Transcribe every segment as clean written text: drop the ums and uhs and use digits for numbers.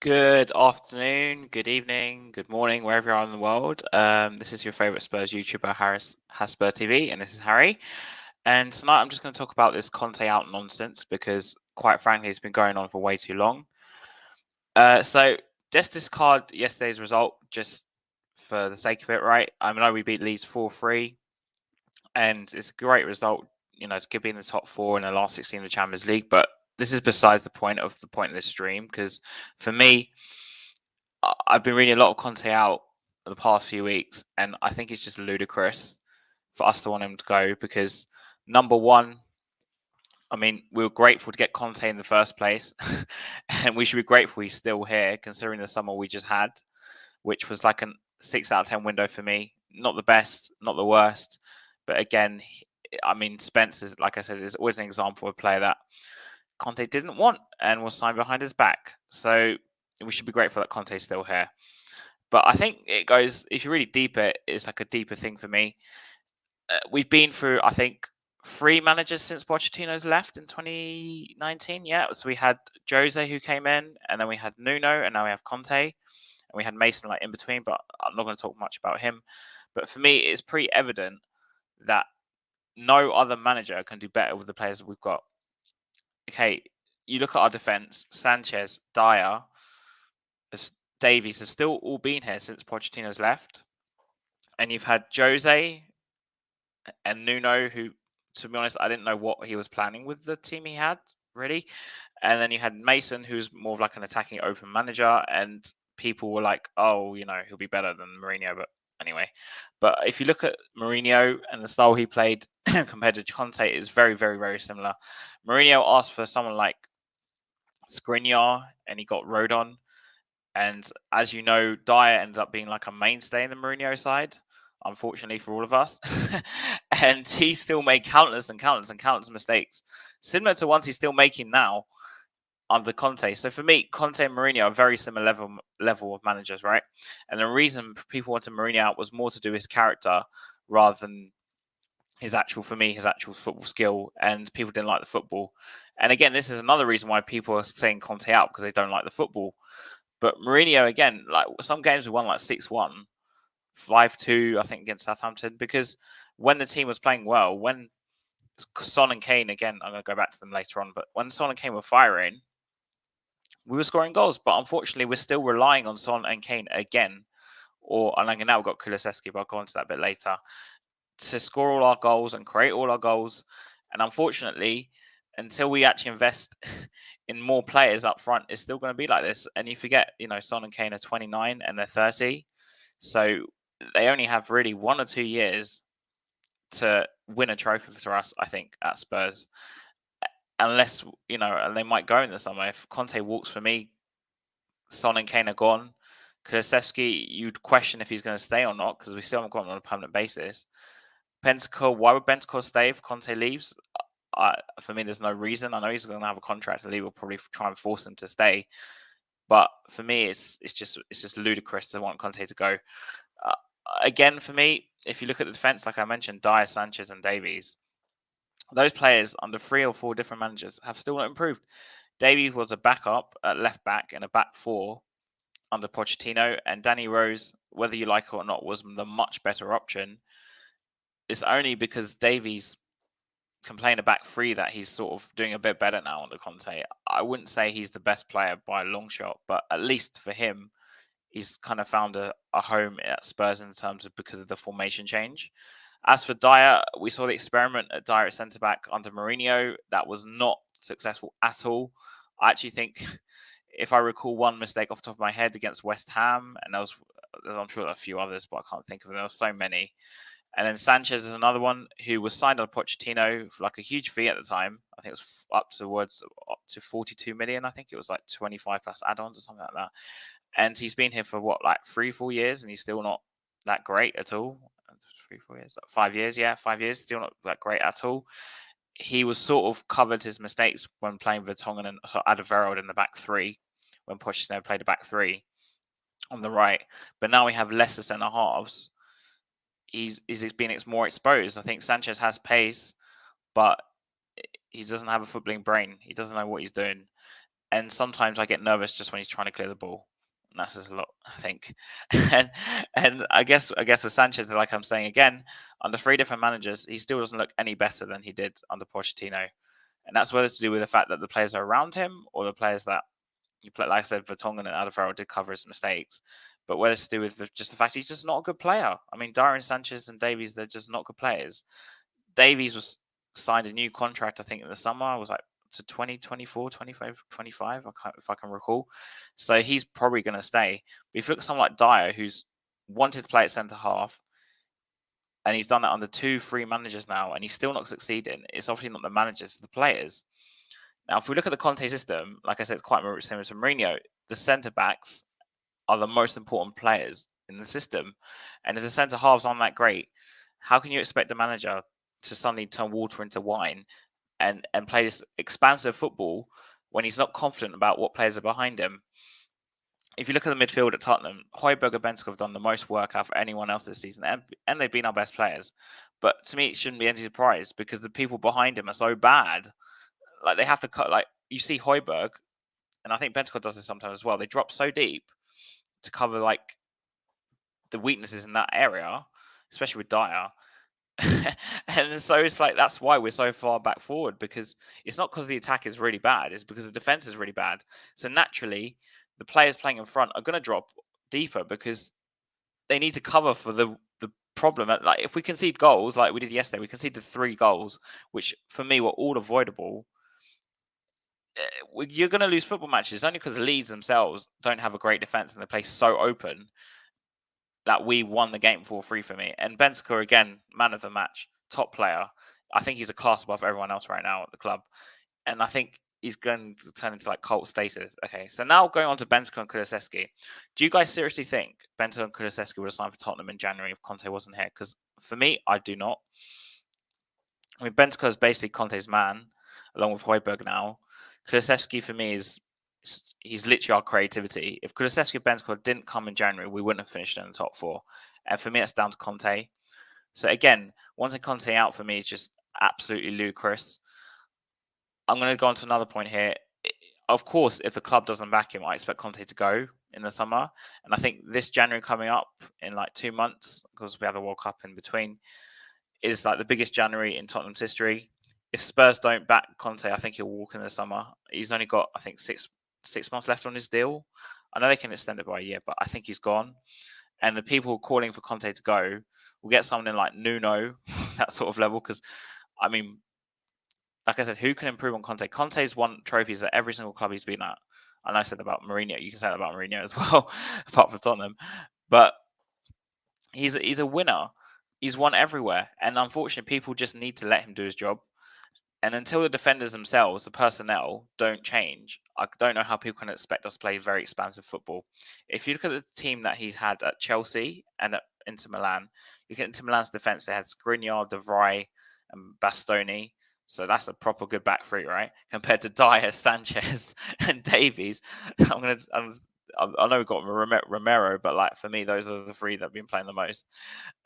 Good afternoon, good evening, good morning, wherever you are in the world. This is your favorite Spurs YouTuber, Harris Hasper TV, and this is Harry. And tonight I'm just going to talk about this Conte out nonsense because, quite frankly, it's been going on for way too long. So just discard yesterday's result just for the sake of it, right? I know we beat Leeds 4-3, and it's a great result, to be in the top four in the last 16 of the Champions League. But this is besides the point of this stream because, for me, I've been reading a lot of Conte out the past few weeks, and I think it's just ludicrous for us to want him to go because, number one, I mean, we were grateful to get Conte in the first place, and we should be grateful he's still here considering the summer we just had, which was like a 6 out of 10 window for me. Not the best, not the worst, but again, I mean, Spence is, like I said, is always an example of a player that Conte didn't want and was signed behind his back. So we should be grateful that Conte is still here. But I think it goes, if you really deep it, it's like a deeper thing for me. We've been through, I think, 3 managers since Pochettino's left in 2019. Yeah, so we had Jose who came in, and then we had Nuno, and now we have Conte, and we had Mason like in between. But I'm not going to talk much about him. But for me, it's pretty evident that no other manager can do better with the players that we've got. Okay, you look at our defense: Sanchez, Dyer, Davies have still all been here since Pochettino's left. And you've had Jose and Nuno, who, to be honest, I didn't know what he was planning with the team he had, really. And then you had Mason, who's more of like an attacking open manager, and people were like, oh, he'll be better than Mourinho. But anyway, but if you look at Mourinho and the style he played compared to Conte, is very, very, very similar. Mourinho asked for someone like Skriniar, and he got Rodon. And as you know, Dyer ended up being like a mainstay in the Mourinho side, unfortunately for all of us. And he still made countless and countless and countless mistakes, similar to ones he's still making now under Conte. So for me, Conte and Mourinho are very similar level of managers, right? And the reason people wanted Mourinho out was more to do with his character rather than his actual football skill, and people didn't like the football. And again, this is another reason why people are saying Conte out, because they don't like the football. But Mourinho, again, like some games we won like 6-1, 5-2, I think, against Southampton, because when the team was playing well, when Son and Kane, again, I'm going to go back to them later on, but when Son and Kane were firing, we were scoring goals. But unfortunately, we're still relying on Son and Kane again, and now we've got Kulusevski, but I'll go on to that a bit later, to score all our goals and create all our goals. And unfortunately, until we actually invest in more players up front, it's still going to be like this. And you forget, Son and Kane are 29 and they're 30. So they only have really 1 or 2 years to win a trophy for us, I think, at Spurs. Unless, and they might go in the summer. If Conte walks, for me, Son and Kane are gone. Kulusevski, you'd question if he's going to stay or not, because we still haven't got him on a permanent basis. Bentancur, why would Bentancur stay if Conte leaves? For me, there's no reason. I know he's going to have a contract, and Lee will probably try and force him to stay. But for me, it's just ludicrous to want Conte to go. Again, for me, if you look at the defense, like I mentioned, Dyer, Sanchez, and Davies, those players under 3 or 4 different managers have still not improved. Davies was a backup at left back and a back 4 under Pochettino, and Danny Rose, whether you like it or not, was the much better option. It's only because Davies can play in a back 3 that he's sort of doing a bit better now under Conte. I wouldn't say he's the best player by a long shot, but at least for him, he's kind of found a home at Spurs in terms of because of the formation change. As for Dyer, we saw the experiment at Dyer at centre back under Mourinho. That was not successful at all. I actually think, if I recall one mistake off the top of my head, against West Ham, and I'm sure there are a few others, but I can't think of them. There were so many. And then Sanchez is another one who was signed on Pochettino for like a huge fee at the time. I think it was up to 42 million. I think it was like 25 plus add-ons or something like that. And he's been here for like 3-4 years, and he's still not that great at all. 3-4 years, 5 years, 5 years, still not that great at all. He was sort of covered his mistakes when playing Vertonghen and Alderweireld in the back 3, when Pochettino played a back 3 on the right. But now we have lesser centre halves. He's being more exposed. I think Sanchez has pace, but he doesn't have a footballing brain. He doesn't know what he's doing. and sometimes I get nervous just when he's trying to clear the ball. And that says a lot, I think. and I guess with Sanchez, like I'm saying again, under 3 different managers, he still doesn't look any better than he did under Pochettino. And that's whether to do with the fact that the players are around him or the players that you play. Like I said, Vertonghen and Alderweireld did cover his mistakes, but whether it's to do with just the fact he's just not a good player. I mean, Darren Sanchez and Davies, they're just not good players. Davies was signed a new contract, I think, in the summer. It was like to 2024, 25, if I can recall. So he's probably going to stay. But if you look at someone like Dyer, who's wanted to play at centre half, and he's done that under 2-3 managers now, and he's still not succeeding, it's obviously not the managers, it's the players. Now, if we look at the Conte system, like I said, it's quite similar to Mourinho. The centre backs are the most important players in the system, and if the centre halves aren't that great, how can you expect the manager to suddenly turn water into wine and play this expansive football when he's not confident about what players are behind him? If you look at the midfield at Tottenham, Højbjerg and Bensko have done the most work out for anyone else this season, and they've been our best players. But to me, it shouldn't be any surprise because the people behind him are so bad. Like they have to cut. Like you see Højbjerg, and I think Bensko does this sometimes as well. They drop so deep to cover like the weaknesses in that area, especially with Dyer. And so it's like that's why we're so far back forward, because it's not because the attack is really bad, it's because the defense is really bad. So naturally, the players playing in front are going to drop deeper because they need to cover for the problem. Like if we concede goals like we did yesterday, we conceded 3 goals, which for me were all avoidable. You're going to lose football matches only because the Leeds themselves don't have a great defense and they play so open that we won the game 4-3 for me. And Bensko, again, man of the match, top player. I think he's a class above everyone else right now at the club. And I think he's going to turn into like cult status. Okay, so now going on to Bensko and Kulusevski. Do you guys seriously think Bensko and Kulusevski would have signed for Tottenham in January if Conte wasn't here? Because for me, I do not. I mean, Bensko is basically Conte's man, along with Højbjerg now. Kulusevski for me he's literally our creativity. If Kulusevski and Bensko didn't come in January, we wouldn't have finished in the top 4. And for me, it's down to Conte. So again, wanting Conte out for me is just absolutely ludicrous. I'm going to go on to another point here. Of course, if the club doesn't back him, I expect Conte to go in the summer. And I think this January coming up in like 2 months, because we have the World Cup in between, is like the biggest January in Tottenham's history. If Spurs don't back Conte, I think he'll walk in the summer. He's only got, I think, six months left on his deal. I know they can extend it by a year, but I think he's gone. And the people calling for Conte to go will get someone like Nuno, that sort of level. Because, I mean, like I said, who can improve on Conte? Conte's won trophies at every single club he's been at. And I said about Mourinho. You can say that about Mourinho as well, apart from Tottenham. But he's a winner. He's won everywhere. And unfortunately, people just need to let him do his job. And until the defenders themselves, the personnel, don't change, I don't know how people can expect us to play very expansive football. If you look at the team that he's had at Chelsea and at Inter Milan, you get Inter Milan's defense. They had Skriniar, De Vrij, and Bastoni. So that's a proper good back three, right? Compared to Dyer, Sanchez, and Davies. I know we've got Romero, but like for me, those are the 3 that have been playing the most.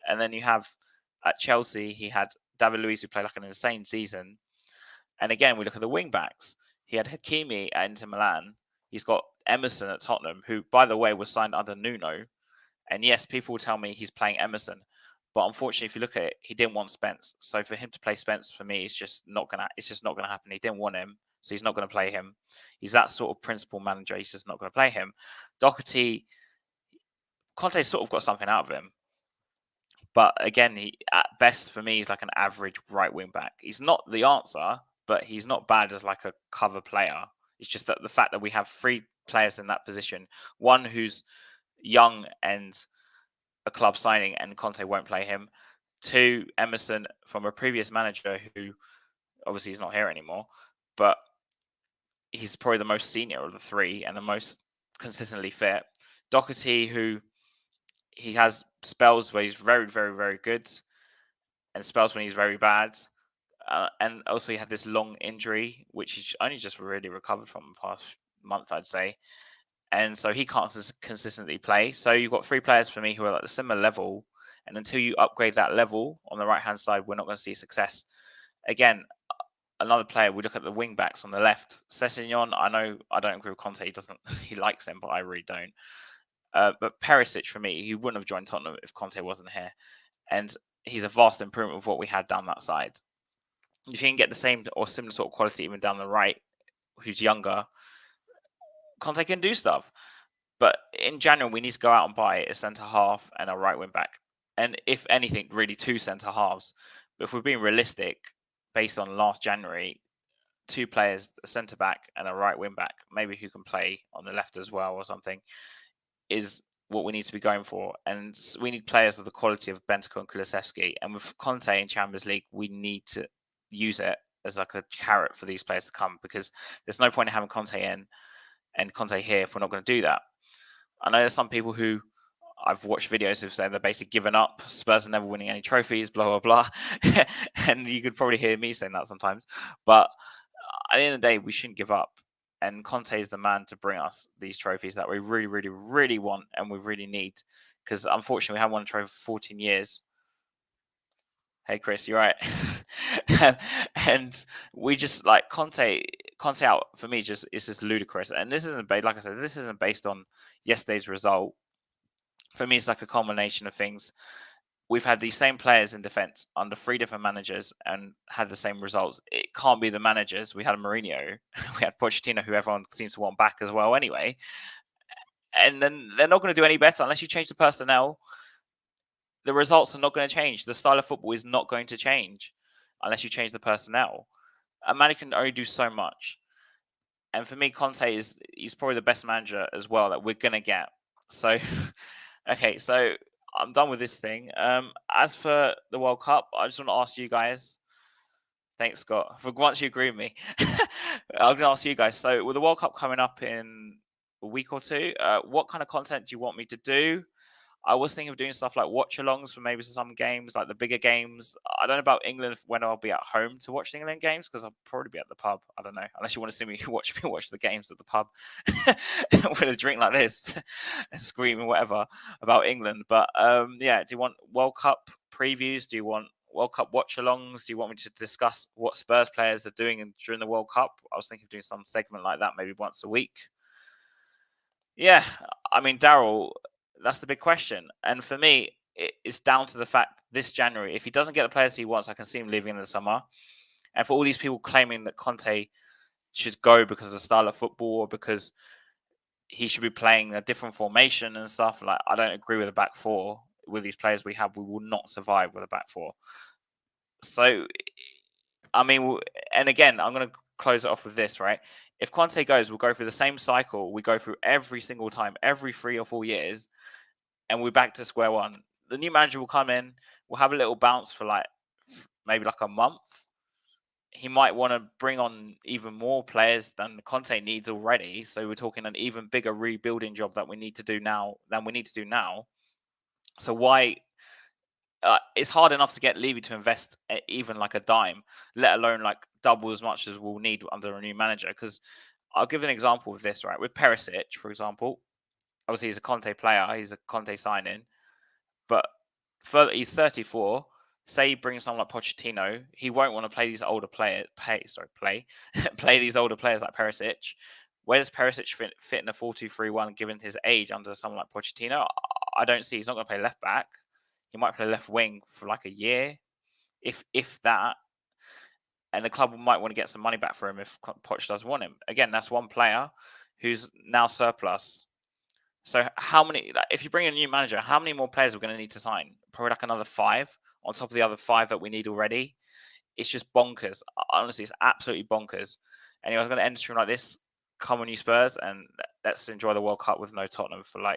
And then you have at Chelsea, he had David Luiz, who played like an insane season. And again, we look at the wing backs. He had Hakimi at Inter Milan. He's got Emerson at Tottenham, who, by the way, was signed under Nuno. And yes, people will tell me he's playing Emerson, but unfortunately, if you look at it, he didn't want Spence. So for him to play Spence, for me, it's just not gonna happen. He didn't want him, so he's not gonna play him. He's that sort of principal manager. He's just not gonna play him. Doherty, Conte sort of got something out of him. But again, he at best for me, he's like an average right wing back. He's not the answer, but he's not bad as like a cover player. It's just that the fact that we have 3 players in that position, one who's young and a club signing, and Conte won't play him. 2, Emerson from a previous manager who obviously is not here anymore, but he's probably the most senior of the 3 and the most consistently fit. Doherty, who he has spells where he's very, very, very good and spells when he's very bad. And also he had this long injury, which he's only just really recovered from the past month, I'd say. And so he can't consistently play. So you've got 3 players for me who are at a similar level. And until you upgrade that level on the right-hand side, we're not going to see success. Again, another player, we look at the wing backs on the left. Sessegnon, I know I don't agree with Conte. He doesn't. He likes him, but I really don't. But Perisic, for me, he wouldn't have joined Tottenham if Conte wasn't here, and he's a vast improvement of what we had down that side. If you can get the same or similar sort of quality even down the right, who's younger, Conte can do stuff. But in January, we need to go out and buy a centre half and a right wing back, and if anything, really 2 centre halves. But if we're being realistic, based on last January, 2 players, a centre back and a right wing back, maybe who can play on the left as well or something, is what we need to be going for. And we need players of the quality of Bentancur and Kulusevski. And with Conte in Champions League, we need to use it as like a carrot for these players to come, because there's no point in having Conte in and Conte here if we're not going to do that. I know there's some people who I've watched videos who've said they're basically given up. Spurs are never winning any trophies, blah, blah, blah. And you could probably hear me saying that sometimes. But at the end of the day, we shouldn't give up. And Conte is the man to bring us these trophies that we really, really, really want and we really need. Because unfortunately, we haven't won a trophy for 14 years. Hey, Chris, you're right. And we just like Conte out for me is just ludicrous. And this isn't based, like I said, this isn't based on yesterday's result. For me, it's like a combination of things. We've had these same players in defense under 3 different managers and had the same results. It can't be the managers. We had Mourinho, we had Pochettino, who everyone seems to want back as well anyway. And then they're not going to do any better unless you change the personnel. The results are not going to change. The style of football is not going to change unless you change the personnel. A manager can only do so much. And for me, Conte he's probably the best manager as well that we're going to get. So, okay, so I'm done with this thing. As for the World Cup, I just want to ask you guys. Thanks, Scott. For once you agree with me, I'm going to ask you guys. So, with the World Cup coming up in a week or two, what kind of content do you want me to do? I was thinking of doing stuff like watch-alongs for maybe some games, like the bigger games. I don't know about England when I'll be at home to watch the England games, because I'll probably be at the pub. I don't know, unless you want to see me watch the games at the pub with a drink like this and screaming whatever about England. But yeah, do you want World Cup previews? Do you want World Cup watch-alongs? Do you want me to discuss what Spurs players are doing during the World Cup? I was thinking of doing some segment like that, maybe once a week. Yeah, I mean, Daryl, that's the big question. And for me, it's down to the fact this January, if he doesn't get the players he wants, I can see him leaving in the summer. And for all these people claiming that Conte should go because of the style of football or because he should be playing a different formation and stuff, like, I don't agree with the back 4. With these players we have, we will not survive with a back 4. So, I mean, and again, I'm going to close it off with this, right? If Conte goes, we'll go through the same cycle we go through every single time, every 3 or 4 years, and we're back to square one. The new manager will come in, we'll have a little bounce for like maybe like a month. He might want to bring on even more players than Conte needs already. So we're talking an even bigger rebuilding job that we need to do now. So why? It's hard enough to get Levy to invest even like a dime, let alone like double as much as we'll need under a new manager. Because I'll give an example of this, right? With Perisic, for example, obviously he's a Conte player, he's a Conte signing, but he's 34. Say he brings someone like Pochettino, he won't want to play these older players. Play these older players like Perisic. Where does Perisic fit in a 4-2-3-1 given his age under someone like Pochettino? I don't see. He's not going to play left back. He might play left wing for like a year, if that. And the club might want to get some money back for him if Poch does want him. Again, that's one player who's now surplus. So how many? Like, if you bring in a new manager, how many more players are we going to need to sign? Probably like another 5 on top of the other 5 that we need already. It's just bonkers. Honestly, it's absolutely bonkers. Anyway, I was going to end the stream like this. Come on, you Spurs, and let's enjoy the World Cup with no Tottenham for like